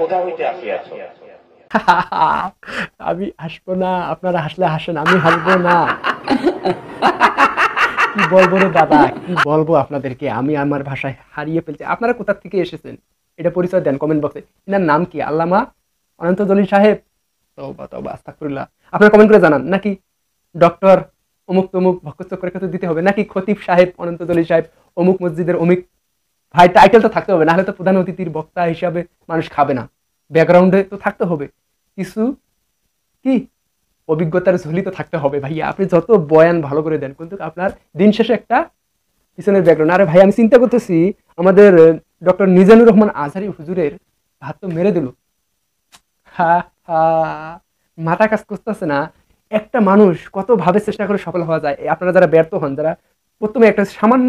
কোথা হইতে আসিয়াছ? আমি হাসবো না, আপনারা হাসলে হাসেন, আমি হাসবো না। কি বলবো রে দাদা, কি বলবো আপনাদেরকে, আমি আমার ভাষায় হারিয়ে ফেলছি। আপনারা কোথা থেকে এসেছেন এটা পরিচয় দেন কমেন্ট বক্সে। এনার নাম কি? আল্লামা অনন্ত জলিল সাহেব? তওবা তওবা আস্তাগফিরুল্লাহ। আপনারা কমেন্ট করে জানান, নাকি ডক্টর অমুক তমুক ভক্তচক্রের ক্ষেত্রে দিতে হবে, নাকি খতিব সাহেব অনন্ত জলিল সাহেব অমুক মসজিদের অমুক? ভাই টাইটেল তো থাকতে হবে, নাহলে তো প্রধান অতিথির বক্তা হিসাবে মানুষ খাবে না। ব্যাকগ্রাউন্ডে তো থাকতে হবে কিছু, কি অভিজ্ঞতার ঝুলি তো থাকতে হবে ভাইয়া। আপনি যত বয়ান ভালো করে দেন, কিন্তু আপনার দিন শেষে একটা পিছনের ব্যাকগ্রাউন্ড। আরে ভাই, আমি চিন্তা করতেছি আমাদের ডক্টর মিজানুর রহমান আজহারি হুজুরের ভাত তো মেরে দিল। হা হা, মাথা কাজ করতেছে না। একটা মানুষ কত ভাবে চেষ্টা করে সফল হওয়া যায়। আপনারা যারা ব্যর্থ হন, যারা প্রথমে একটা সামান্য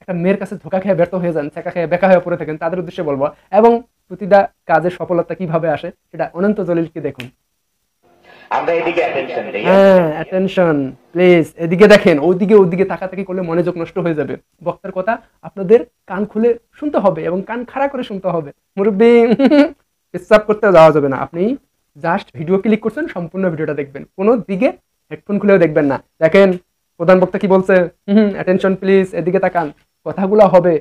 একটা মেয়ের কাছে ধোকা খেয়ে ব্যর্থ হয়ে যান, চেকা খেয়ে বেকা হয়ে পড়ে থাকেন, তাদের উদ্দেশ্যে বলবো, এবং প্রতিটা কাজের সফলতা কিভাবে আসে সেটা অনন্ত জলিলকে দেখুন। আমরা এদিকে অ্যাটেনশন দেই। হ্যাঁ, অ্যাটেনশন প্লিজ। এদিকে দেখেন, ওদিকে ওদিকে তাকাতাকি করলে মনোযোগ নষ্ট হয়ে যাবে। বক্তার কথা আপনাদের কান খুলে শুনতে হবে এবং কান খাড়া করে শুনতে হবে। মুরব্বি পেচ্ছাপ করতে যাওয়া যাবে না। আপনি জাস্ট ভিডিও ক্লিক করছেন, সম্পূর্ণ ভিডিওটা দেখবেন, কোনো দিকে হেডফোন খুলেও দেখবেন না। দেখেন প্রধান বক্তা কি বলছে। অ্যাটেনশন প্লিজ, এদিকে তাকান। কথাগুলো হবে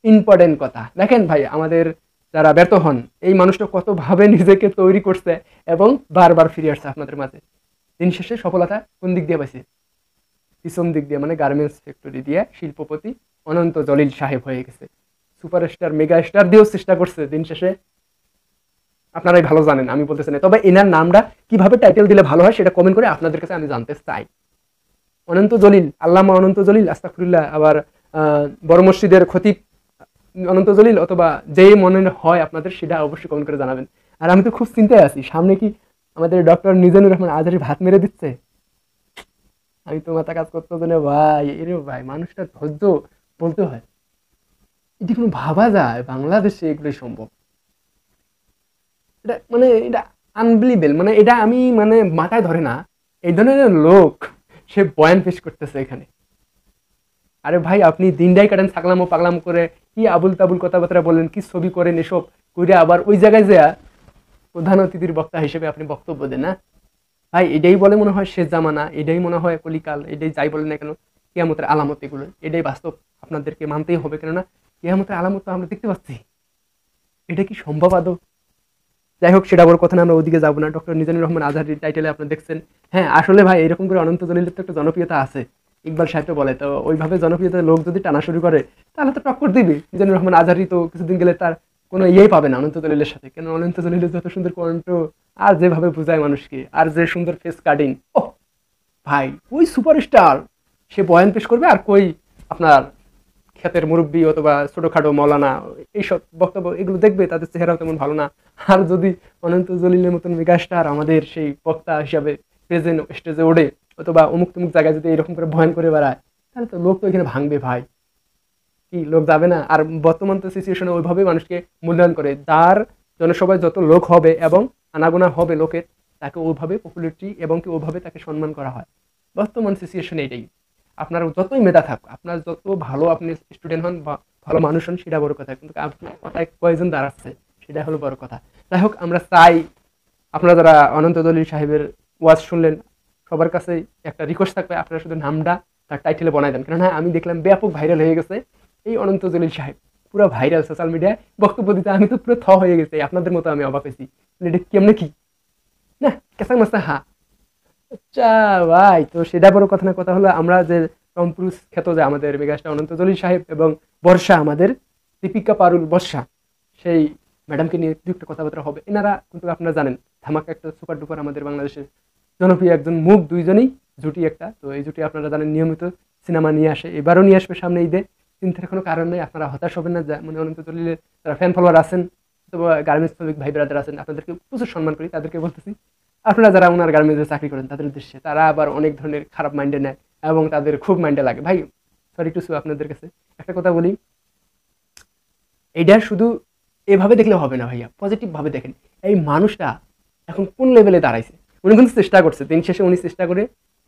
ইম্পর্টেন্ট কথা। দেখেন ভাই, আমাদের যারা ব্যর্থ হন, এই মানুষটা কত ভাবে নিজেকে তৈরি করছে এবং বারবার ফিরে আসছে আপনাদের মাঝে। দিন শেষে সফলতা কোন দিক দিয়ে পাইছে? পিছন দিক দিয়ে, মানে গার্মেন্টস ফ্যাক্টরি দিয়ে শিল্পপতি অনন্ত জলিল সাহেব হয়ে গেছে। সুপারস্টার মেগা স্টার দিয়েও চেষ্টা করছে, দিন শেষে আপনারাই ভালো জানেন, আমি বলতেছি না। তবে এনার নামটা কিভাবে টাইটেল দিলে ভালো হয় সেটা কমেন্ট করে আপনাদের কাছে আমি জানতে চাই। অনন্ত জলিল, আল্লামা অনন্ত জলিল, আস্তাগফিরুল্লাহ। আবার বড় মসজিদের খতিব অনন্ত জলিল, অথবা যেই মনে হয় আপনাদের, সেটা অবশ্যই কমেন্ট করে জানাবেন। আর আমি তো খুব চিন্তায় আছি, সামনে কি আমাদের ডক্টর মিজানুর রহমান আজহারি ভাত মেরে দিচ্ছে? আমি তো মাথা কাজ করতে না ভাই। এরে ভাই, মানুষটার ধৈর্য বলতে হয়। এটি কোনো ভাবা যায় বাংলাদেশে এগুলোই সম্ভব? এটা মানে এটা আনবিলিভেবল, মানে এটা আমি মানে মাথায় ধরে না। এই ধরনের লোক সে বয়ান পেশ করতেছে এখানে। আরে ভাই, আপনি দিনটাই কাটেন ছাগলামো পাগলাম করে, কি আবুল তাবুল কথাবার্তা বলেন, কি ছবি করেন, এসব করে আবার ওই জায়গায় যা প্রধান অতিথির বক্তা হিসেবে আপনি বক্তব্য দেন না ভাই। এটাই বলে মনে হয় শেষ জামানা, এটাই মনে হয় কলিকাল, এটাই যাই বলেন না কেন কিয়ামতের আলামত। এগুলো এটাই বাস্তব, আপনাদেরকে মানতেই হবে, কেননা কিয়ামতের আলামত তো আমরা দেখতে পাচ্ছি। এটা কি সম্ভব আদৌ? যাই হোক, সেটা বড় কথা না, আমরা ওদিকে যাবো না। ডক্টর মিজানুর রহমান আজহারির টাইটেলে আপনারা দেখছেন। হ্যাঁ, আসলে ভাই এরকম করে অনন্ত জলিলের তো একটা জনপ্রিয়তা আছে, ইকবাল সাহেব তো বলে। তো ওইভাবে জনপ্রিয়তার লোক যদি টানা শুরু করে, তাহলে তো টক্কর দিবে। মিজানুর রহমান আজহারি তো কিছুদিন গেলে তার কোনো ইয়েই পাবে না অনন্ত জলিলের সাথে। কেন, অনন্ত জলিলের যত সুন্দর কণ্ঠ, আর যেভাবে বুঝায় মানুষকে, আর যে সুন্দর ফেস কাটিং, ও ভাই, ওই সুপারস্টার সে বয়ান পেশ করবে, আর কই আপনার খ্যাতের মুরব্বী অথবা ছোটখাটো মৌলানা এইসব বক্তব্য এগুলো দেখবে, তাদের চেহারাও তেমন ভালো না। আর যদি অনন্ত জলিলের মতন মেগাস্টার আমাদের সেই বক্তা হিসাবে প্রেজেন্ট স্টেজে ওঠে, অথবা অমুক তমুক জায়গায় যদি এরকম করে বয়ান করে বেড়ায়, তাহলে তো লোক তো এখানে ভাঙবে ভাই। কি লোক যাবে না? আর বর্তমান তো সিচুয়েশনে ওইভাবে মানুষকে মূল্যায়ন করে, যার জনসভায় যত লোক হবে এবং আনাগোনা হবে লোকের, তাকে ওইভাবে পপুলারিটি এবং কি ওইভাবে তাকে সম্মান করা হয়। বর্তমান সিচুয়েশনে এটাই। আপনার যতই মেধা থাক, আপনার যত ভালো আপনি স্টুডেন্ট হন বা ভালো মানুষ হন, সেটা বড় কথা, কিন্তু আপনার কথায় কয়জন দাঁড়াচ্ছে সেটা হলো বড় কথা। যাই হোক, আমরা চাই আপনারা যারা অনন্ত জলিল সাহেবের ওয়াজ শুনলেন, সবার কাছে একটা রিকোয়েস্ট থাকবে, আপনারা শুধু নামটা তার টাইটেলে বানাই দেন। কেননা আমি দেখলাম ব্যাপক ভাইরাল হয়ে গেছে এই অনন্ত জলিল সাহেব, পুরো ভাইরাল সোশ্যাল মিডিয়ায় বক্তব্য দিতে। আমি তো পুরো হয়ে গেছি, আপনাদের মতো আমি অবাক হয়েছি। এটা কেমনে কি না কেসা মাস্তা হা। আচ্ছা ভাই, তো সেটা বড় কথা না। কথা হলো আমরা যে টমপুরুষ খ্যাত যে আমাদের মেগাস্টার অনন্ত জলিল সাহেব এবং বর্ষা, আমাদের দীপিকা পারুল বর্ষা, সেই ম্যাডামকে নিয়ে দু একটা কথাবার্তা হবে। এনারা কিন্তু আপনারা জানেন ধামাকা একটা সুপার ডুপার আমাদের বাংলাদেশের জনপ্রিয় একজন মুখ, দুইজনই জুটি একটা। তো এই জুটি আপনারা জানেন নিয়মিত সিনেমা নিয়ে আসে, এবারও নিয়ে আসবে সামনে ঈদে। চিন্তার কোনো কারণ নেই, আপনারা হতাশ হবেন না। মানে অনন্ত জলিলের যারা ফ্যান ফলোয়ার আছেন অথবা গার্মেন্টস শ্রমিক ভাই ব্রাদার আছেন, আপনাদেরকে প্রচুর সম্মান করি, তাদেরকে বলতেছি আপনারা যারা ওনার গার্মেন্টসে চাকরি করেন তাদের উদ্দেশ্যে, তারা আবার অনেক ধরনের খারাপ মাইন্ডে নেয় এবং তাদের খুব মাইন্ডে লাগে। ভাই সরি টু সু, আপনাদের কাছে একটা কথা বলি, এইটা শুধু এভাবে দেখলে হবে না ভাইয়া, পজিটিভ ভাবে দেখেন। এই মানুষটা এখন কোন লেভেলে দাঁড়াইছে, উনি কিন্তু চেষ্টা করছে, দিন শেষে উনি চেষ্টা করে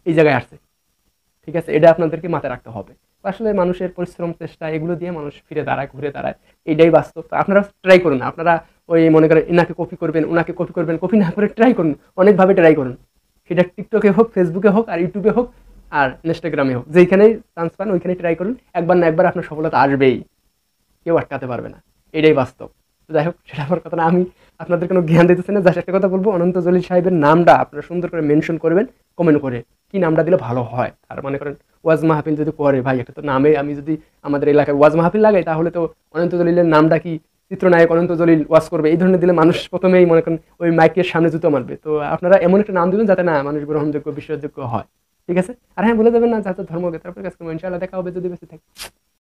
এই জায়গায় আসছে। ঠিক আছে, এটা আপনাদেরকে মাথায় রাখতে হবে। আসলে মানুষের পরিশ্রম, চেষ্টা, এগুলো দিয়ে মানুষ ফিরে দাঁড়ায়, ঘুরে দাঁড়ায়, এটাই বাস্তব। তো আপনারা ট্রাই করুন, আপনারা ওই মনে করেন এনাকে কপি করবেন, ওনাকে কপি করবেন, কপি না করে ট্রাই করুন, অনেকভাবে ট্রাই করুন, সেটা টিকটকে হোক, ফেসবুকে হোক, আর ইউটিউবে হোক, আর ইনস্টাগ্রামে হোক, যেখানেই চান্স পান ওইখানেই ট্রাই করুন, একবার না একবার আপনার সফলতা আসবেই, কেউ আটকাতে পারবে না, এটাই বাস্তব। তো যাই হোক, সেটা আমার কথা না, আমি আপনাদের কোনো জ্ঞান দিতেছি না, জাস্ট একটা কথা বলবো, অনন্ত জলিল সাহেবের নামটা আপনারা সুন্দর করে মেনশন করবেন কমেন্ট করে, কি নামটা দিলে ভালো হয়। আর মনে করেন ওয়াজ মাহফিল যদি করে, ভাই একটা তো নামে আমি যদি আমাদের এলাকায় ওয়াজ মাহফিল লাগাই, তাহলে তো অনন্ত জলিলের নামটা কি চিত্রনায়ক অনন্ত জলিল ওয়াজ করবে, এই ধরনের দিলে মানুষ প্রথমেই মনে করেন ওই মাইকের সামনে জুতো মারবে। তো আপনারা এমন একটা নাম দিবেন যাতে না মানুষ গ্রহণযোগ্য, বিশ্বাসযোগ্য হয়, ঠিক আছে? আর হ্যাঁ, বলে দেবেন না যাতে ধর্মকে, তারপরে কাজ করবো, ইনশাআল্লাহ দেখা হবে যদি বেঁচে থাকি।